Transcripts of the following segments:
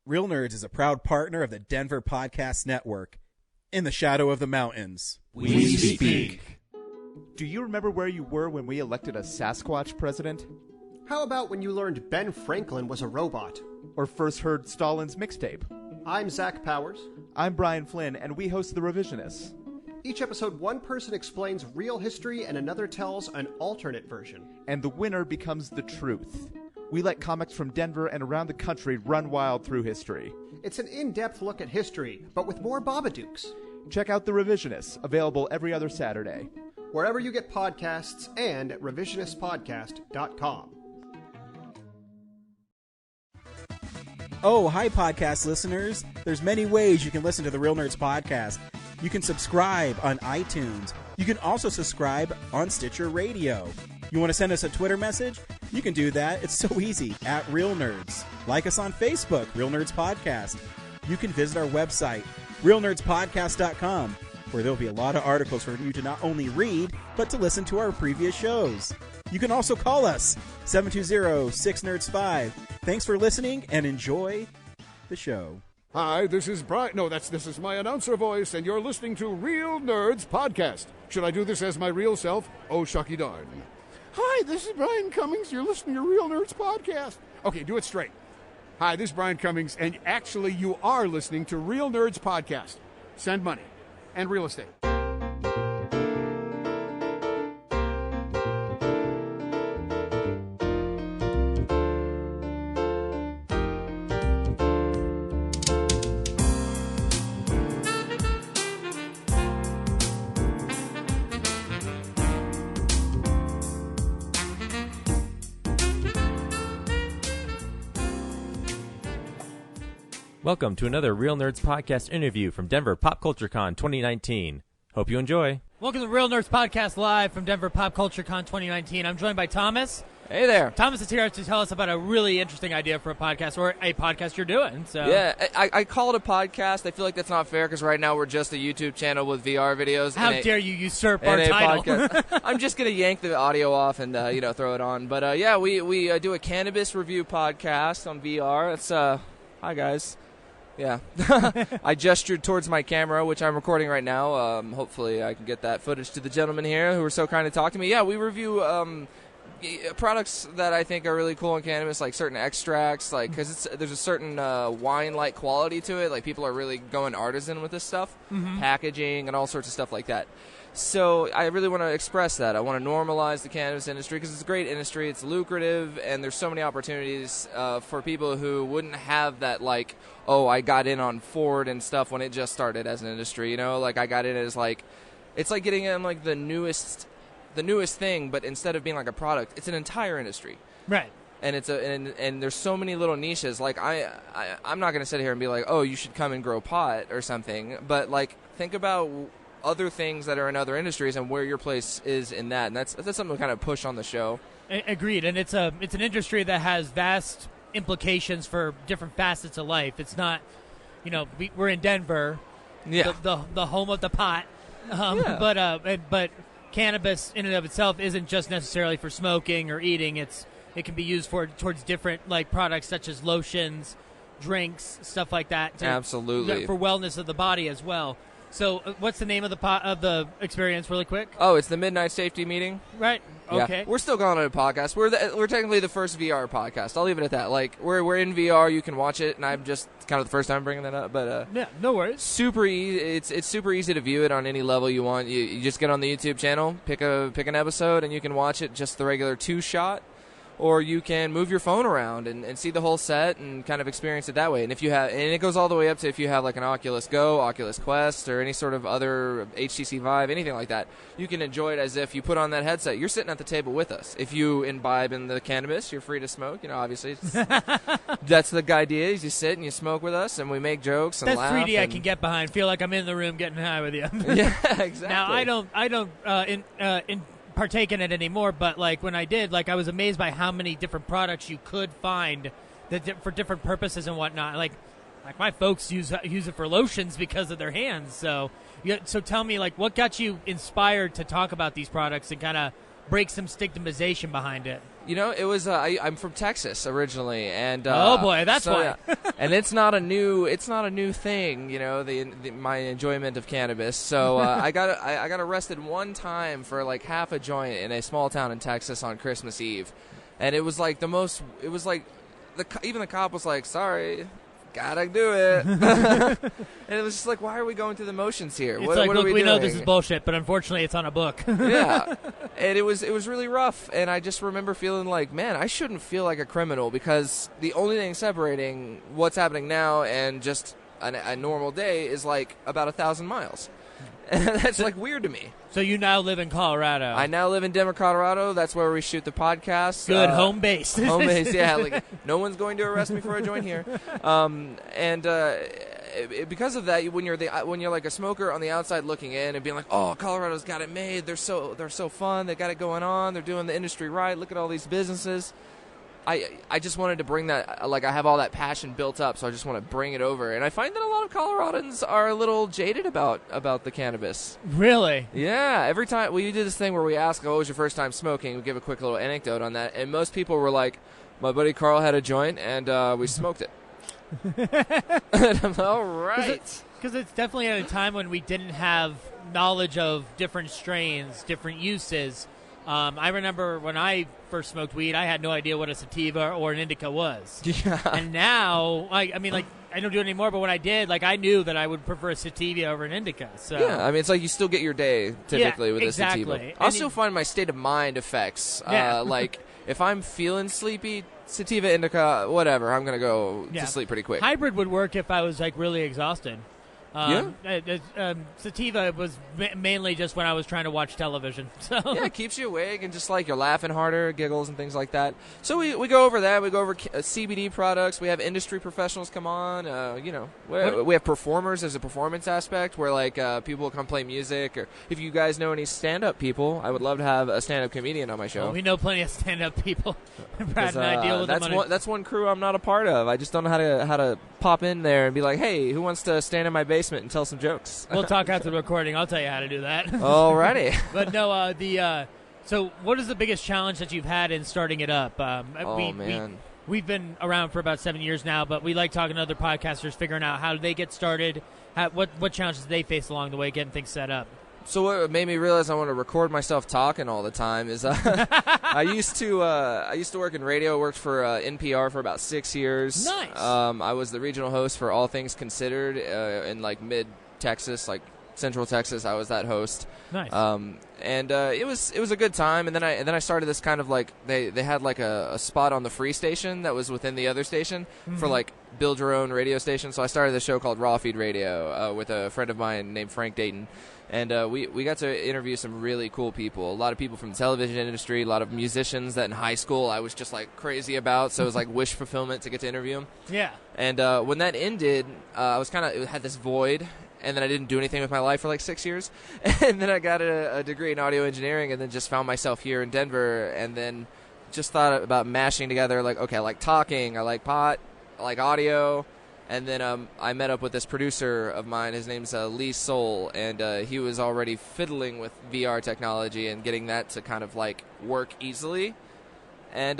Real Nerds is a proud partner of the Denver Podcast Network. In the shadow of the mountains, we speak. Do you remember where you were when we elected a Sasquatch president? How about when you learned Ben Franklin was a robot? Or first heard Stalin's mixtape? I'm Zach Powers. I'm Brian Flynn, and we host The Revisionists. Each episode, one person explains real history and another tells an alternate version. And the winner becomes the truth. We let comics from Denver and around the country run wild through history. It's an in-depth look at history, but with more Babadooks. Check out The Revisionists, available every other Saturday. Wherever you get podcasts and at revisionistpodcast.com. Oh, hi, podcast listeners. There's many ways you can listen to the Real Nerds Podcast. You can subscribe on iTunes. You can also subscribe on Stitcher Radio. You want to send us a Twitter message? You can do that. It's so easy, at Real Nerds. Like us on Facebook, Real Nerds Podcast. You can visit our website, realnerdspodcast.com, where there'll be a lot of articles for you to not only read, but to listen to our previous shows. You can also call us, 720-6nerds5. Thanks for listening, and enjoy the show. Hi, this is Brian. No, this is my announcer voice, and you're listening to Real Nerds Podcast. Should I do this as my real self? Oh, shucky darn. Hi, this is Brian Cummings. You're listening to Real Nerds Podcast. Okay, do it straight. Hi, this is Brian Cummings, and actually you are listening to Real Nerds Podcast. Send money and real estate. Welcome to another Real Nerds Podcast interview from Denver Pop Culture Con 2019. Hope you enjoy. Welcome to the Real Nerds Podcast live from Denver Pop Culture Con 2019. I'm joined by Thomas. Hey there. Thomas is here to tell us about a really interesting idea for a podcast, or a podcast you're doing. So yeah, I call it a podcast. I feel like that's not fair because right now we're just a YouTube channel with VR videos. How dare you usurp our title? I'm just going to yank the audio off and throw it on. But yeah, we do a cannabis review podcast on VR. It's hi guys. Yeah. I gestured towards my camera, which I'm recording right now. Hopefully I can get that footage to the gentlemen here who were so kind to talk to me. Yeah, we review products that I think are really cool in cannabis, like certain extracts, like because there's a certain wine-like quality to it. Like people are really going artisan with this stuff, packaging and all sorts of stuff like that. So I really want to express that. I want to normalize the cannabis industry because it's a great industry. It's lucrative, and there's so many opportunities for people who wouldn't have that, like, oh, I got in on Ford and stuff when it just started as an industry. You know, like I got in as like, it's like getting in like the newest thing, but instead of being like a product, it's an entire industry. Right. And it's and there's so many little niches. Like I'm not going to sit here and be like, oh, you should come and grow pot or something. But like think about other things that are in other industries and where your place is in that, and that's something to kind of push on the show. Agreed, and it's an industry that has vast implications for different facets of life. It's not, we're in Denver, the home of the pot, but cannabis in and of itself isn't just necessarily for smoking or eating. It can be used towards different like products such as lotions, drinks, stuff like that. Absolutely, for wellness of the body as well. So, what's the name of the experience, really quick? Oh, it's the Midnight Safety Meeting. Right. Okay. Yeah. We're still calling it a podcast. We're technically the first VR podcast. I'll leave it at that. Like we're in VR. You can watch it, and I'm just kind of the first time bringing that up. But yeah, no worries. Super easy. It's super easy to view it on any level you want. You just get on the YouTube channel, pick an episode, and you can watch it just the regular 2-shot. Or you can move your phone around and see the whole set and kind of experience it that way. And if you have, and it goes all the way up to if you have like an Oculus Go, Oculus Quest, or any sort of other HTC Vive, anything like that, you can enjoy it as if you put on that headset. You're sitting at the table with us. If you imbibe in the cannabis, you're free to smoke. Obviously, that's the idea. Is you sit and you smoke with us, and we make jokes and laugh. That's 3D I can get behind. Feel like I'm in the room getting high with you. Yeah, exactly. Now I don't partake in it anymore, but like when I did, like I was amazed by how many different products you could find that for different purposes and whatnot. Like my folks use it for lotions because of their hands. So tell me, like, what got you inspired to talk about these products and kind of break some stigmatization behind it? It was. I'm from Texas originally, and oh boy, that's why. Yeah. And it's not a new thing. My enjoyment of cannabis. So I got arrested one time for like half a joint in a small town in Texas on Christmas Eve, and it was like the most. It was like even the cop was like, "Sorry, gotta do it." And it was just like, why are we going through the motions here? It's what like, are look, we know doing? this is bullshit, but unfortunately it's on a book. Yeah. And it was really rough, and I just remember feeling like, man, I shouldn't feel like a criminal, because the only thing separating what's happening now and just a normal day is like about 1,000 miles. And that's like weird to me. So you now live in Colorado. I now live in Denver, Colorado. That's where we shoot the podcast. Good, home base. Home base, yeah. Like, no one's going to arrest me for a joint here. Because of that, when you're like a smoker on the outside looking in and being like, oh, Colorado's got it made. They're so fun. They got it going on. They're doing the industry right. Look at all these businesses. I just wanted to bring that, like, I have all that passion built up, so I just want to bring it over. And I find that a lot of Coloradans are a little jaded about the cannabis. Really? Yeah. Every time we did this thing where we ask, what was your first time smoking? We give a quick little anecdote on that. And most people were like, my buddy Carl had a joint, and we smoked it. And I'm all right. Because it's definitely at a time when we didn't have knowledge of different strains, different uses. I remember when I first smoked weed, I had no idea what a sativa or an indica was. Yeah. And now, I don't do it anymore, but when I did, I knew that I would prefer a sativa over an indica. So yeah, it's like you still get your day typically with exactly. a sativa. I also find my state of mind affects. Yeah. Like if I'm feeling sleepy, sativa, indica, whatever, I'm gonna go to sleep pretty quick. Hybrid would work if I was really exhausted. Sativa was mainly just when I was trying to watch television. So yeah, it keeps you awake and just like you're laughing harder, giggles and things like that. So we go over that. We go over CBD products. We have industry professionals come on. We have performers. There's a performance aspect where people will come play music. Or if you guys know any stand-up people, I would love to have a stand-up comedian on my show. Well, we know plenty of stand-up people. Brad and I deal with them. That's one crew I'm not a part of. I just don't know how to pop in there and be like, hey, who wants to stand in my basement and tell some jokes? We'll talk after the recording. I'll tell you how to do that. Alrighty. But no, so what is the biggest challenge that you've had in starting it up? Man. We've been around for about 7 years now, but we like talking to other podcasters, figuring out how they get started, what challenges they face along the way, getting things set up. So what made me realize I want to record myself talking all the time is I used to work in radio. Worked for NPR for about 6 years. Nice. I was the regional host for All Things Considered in mid Texas, Central Texas. I was that host. Nice. And it was a good time. And then I started this kind of they had a spot on the free station that was within the other station for build your own radio station. So I started this show called Raw Feed Radio with a friend of mine named Frank Dayton. And we got to interview some really cool people. A lot of people from the television industry, a lot of musicians that in high school I was just crazy about. So it was wish fulfillment to get to interview them. Yeah. And when that ended, I was had this void. And then I didn't do anything with my life for 6 years. And then I got a degree in audio engineering and then just found myself here in Denver. And then just thought about mashing together, okay, I like talking, I like pot, I like audio. And then I met up with this producer of mine. His name's Lee Soul, and he was already fiddling with VR technology and getting that to kind of work easily. And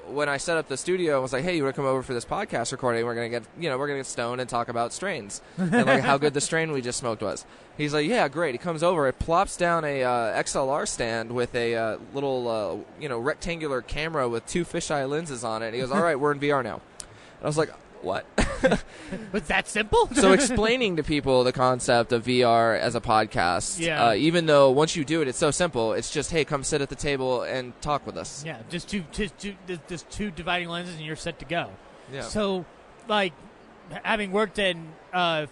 when I set up the studio, I was like, "Hey, you want to come over for this podcast recording? We're gonna get stoned and talk about strains and how good the strain we just smoked was." He's like, "Yeah, great." He comes over, it plops down a XLR stand with a little rectangular camera with 2 fisheye lenses on it. And he goes, "All right, we're in VR now." And I was like, what? Was that simple? So explaining to people the concept of VR as a podcast, even though once you do it, it's so simple. It's just, hey, come sit at the table and talk with us. Yeah, just two dividing lenses and you're set to go. Yeah. So, having worked in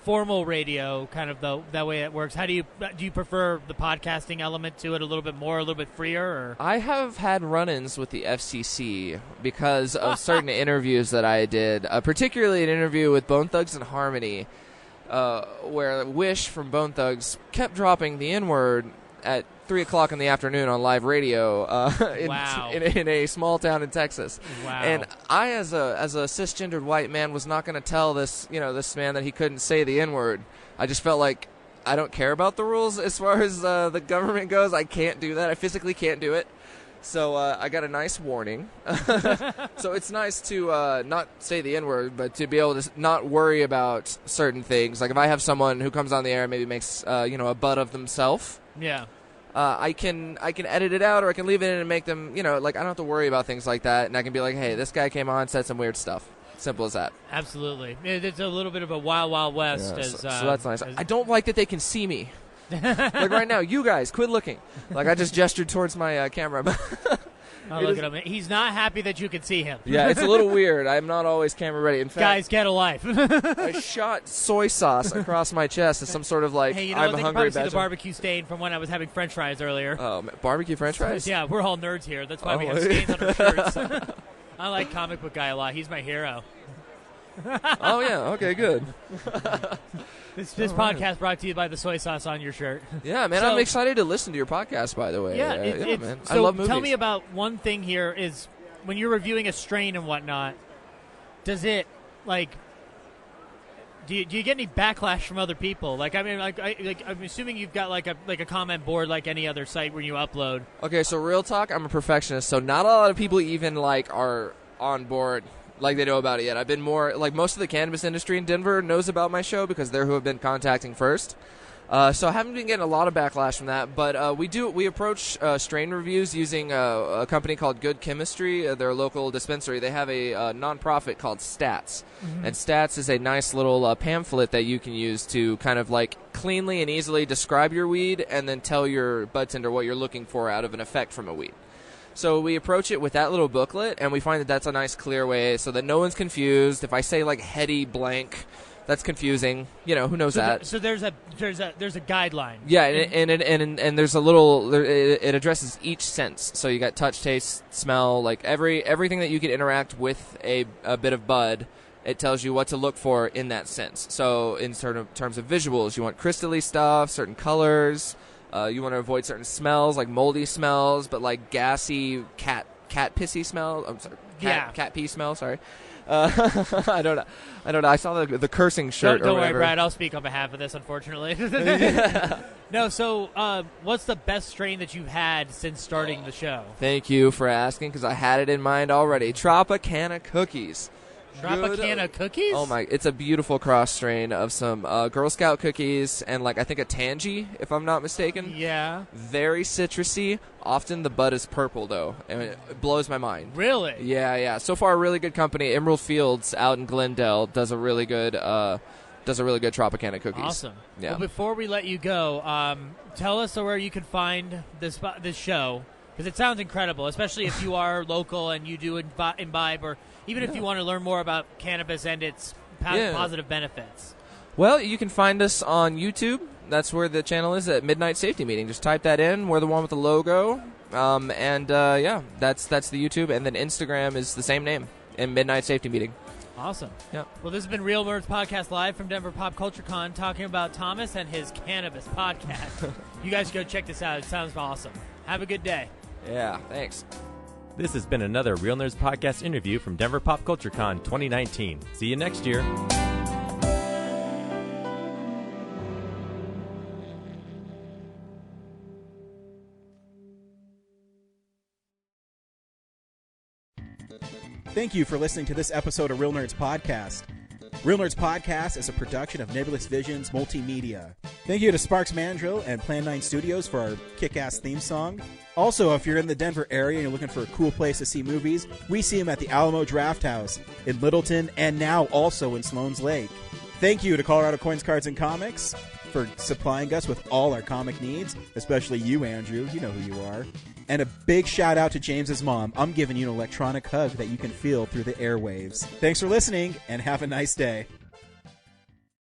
formal radio, kind of that way it works. How do you prefer the podcasting element to it a little bit more, a little bit freer? Or? I have had run-ins with the FCC because of certain interviews that I did, particularly an interview with Bone Thugs and Harmony, where Wish from Bone Thugs kept dropping the N-word at 3 o'clock in the afternoon on live radio in a small town in Texas. Wow. And I, as a cisgendered white man, was not going to tell this man that he couldn't say the N-word. I just felt like I don't care about the rules as far as the government goes. I can't do that. I physically can't do it. So I got a nice warning. So it's nice to not say the N-word, but to be able to not worry about certain things. Like if I have someone who comes on the air and maybe makes a butt of themselves. Yeah. I can edit it out, or I can leave it in and make them, like I don't have to worry about things like that. And I can be like, hey, this guy came on, said some weird stuff. Simple as that. Absolutely. It's a little bit of a wild, wild west. Yeah, so that's nice. I don't like that they can see me. Like right now, you guys, quit looking. Like I just gestured towards my camera. Oh, look at him. He's not happy that you can see him. Yeah, it's a little weird. I'm not always camera ready. In fact, guys, get a life. I shot soy sauce across my chest as some sort of like, hey, I'm what? a They hungry can probably see badger. the barbecue stain from when I was having French fries earlier. Oh, barbecue French fries? Yeah, we're all nerds here. That's why we have stains on our shirts. I like Comic Book Guy a lot. He's my hero. Oh yeah. Okay. Good. This podcast brought to you by the soy sauce on your shirt. Yeah, man. I'm excited to listen to your podcast. By the way. Yeah, man. So I love movies. Tell me about one thing here. Is when you're reviewing a strain and whatnot, does it like? Do you get any backlash from other people? Like, I mean, I'm assuming you've got like a comment board like any other site where you upload. Okay, so real talk. I'm a perfectionist, so not a lot of people even like are on board. Like they know about it yet. I've been more like most of the cannabis industry in Denver knows about my show because they're who have been contacting first. So I haven't been getting a lot of backlash from that, but we approach strain reviews using a company called Good Chemistry. They're a local dispensary. They have a nonprofit called Stats, and Stats is a nice little pamphlet that you can use to kind of like cleanly and easily describe your weed and then tell your budtender what you're looking for out of an effect from a weed. So we approach it with that little booklet, and we find that that's a nice, clear way so that no one's confused. If I say like heady blank, that's confusing. Who knows that? So there's a guideline. Yeah, and there's a little. It addresses each sense. So you got touch, taste, smell, like everything that you can interact with a bit of bud. It tells you what to look for in that sense. So in certain terms of visuals, you want crystally stuff, certain colors. You want to avoid certain smells, like moldy smells, but like gassy cat pissy smell. I'm sorry, cat pee smell. Sorry, I don't know. I saw the cursing shirt. Don't or worry, whatever. Brad. I'll speak on behalf of this, unfortunately. No. So, what's the best strain that you've had since starting the show? Thank you for asking, because I had it in mind already. Tropicana cookies. Tropicana cookies? Oh my! It's a beautiful cross strain of some Girl Scout cookies and like I think a Tangy, if I'm not mistaken. Yeah. Very citrusy. Often the bud is purple though, and it blows my mind. Really? Yeah. So far, a really good company. Emerald Fields out in Glendale does a really good Tropicana cookies. Awesome. Yeah. Well, before we let you go, tell us where you can find this show, because it sounds incredible, especially if you are local and you do imbibe, or even if you want to learn more about cannabis and its positive benefits. Well, you can find us on YouTube. That's where the channel is at Midnight Safety Meeting. Just type that in. We're the one with the logo. That's the YouTube. And then Instagram is the same name, in Midnight Safety Meeting. Awesome. Yeah. Well, this has been Real Nerds Podcast live from Denver Pop Culture Con, talking about Thomas and his cannabis podcast. You guys go check this out. It sounds awesome. Have a good day. Yeah, thanks. This has been another Real Nerds Podcast interview from Denver Pop Culture Con 2019. See you next year. Thank you for listening to this episode of Real Nerds Podcast. Real Nerds Podcast is a production of Nebulous Visions Multimedia. Thank you to Sparks Mandrill and Plan 9 Studios for our kick-ass theme song. Also, if you're in the Denver area and you're looking for a cool place to see movies, we see them at the Alamo Drafthouse in Littleton and now also in Sloan's Lake. Thank you to Colorado Coins, Cards, and Comics for supplying us with all our comic needs, especially you, Andrew. You know who you are. And a big shout out to James's mom. I'm giving you an electronic hug that you can feel through the airwaves. Thanks for listening, and have a nice day.